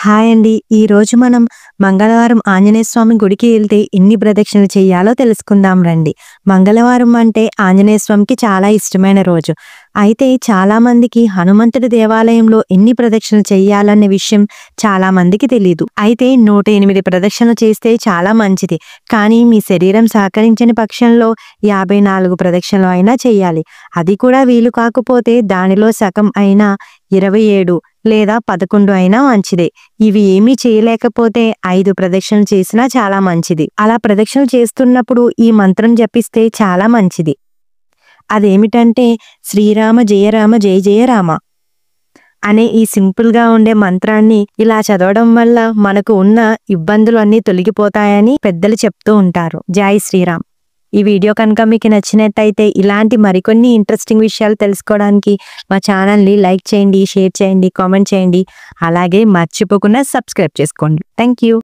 Hi అండి. ఈరోజు మనం మంగళవారం ఆంజనేయ స్వామి గుడికి వెళ్తే ఎన్ని ప్రదక్షిణలు చేయాలో తెలుసుకుందాం రండి. మంగళవారం అంటే ఆంజనేయ స్వామికి చాలా ఇష్టమైన రోజు. అయితే చాలామందికి హనుమంతుడి దేవాలయంలో ఎన్ని ప్రదక్షిణలు చేయాలనే విషయం చాలామందికి తెలీదు. అయితే 108 ప్రదక్షిణలు చేస్తే చాలా మంచిది. కానీ మీ శరీరం సహకరించని పక్షంలో 54 ప్రదక్షిణలు అయినా చేయాలి. అది కూడా వీలు కాకపోతే దానిలో సగం అయినా 27 లేదా 11 అయినా మంచిదే. ఇవి ఏమీ చేయలేకపోతే 5 ప్రదక్షిణలు చేసినా చాలా మంచిది. అలా ప్రదక్షిణలు చేస్తున్నప్పుడు ఈ మంత్రం జపిస్తే చాలా మంచిది. అదేమిటంటే శ్రీరామ జయ రామ జయ జయ రామ అనే ఈ సింపుల్‌గా ఉండే మంత్రాన్ని ఇలా చదవడం వల్ల మనకు ఉన్న ఇబ్బందులు అన్నీ తొలగిపోతాయని పెద్దలు చెప్తూ ఉంటారు. జై శ్రీరామ్. ఈ వీడియో కనుక మీకు నచ్చినట్టయితే ఇలాంటి మరికొన్ని ఇంట్రెస్టింగ్ విషయాలు తెలుసుకోవడానికి మా ఛానల్‌ని లైక్ చేయండి, షేర్ చేయండి, కామెంట్ చేయండి. అలాగే మర్చిపోకుండా సబ్స్క్రైబ్ చేసుకోండి. Thank you.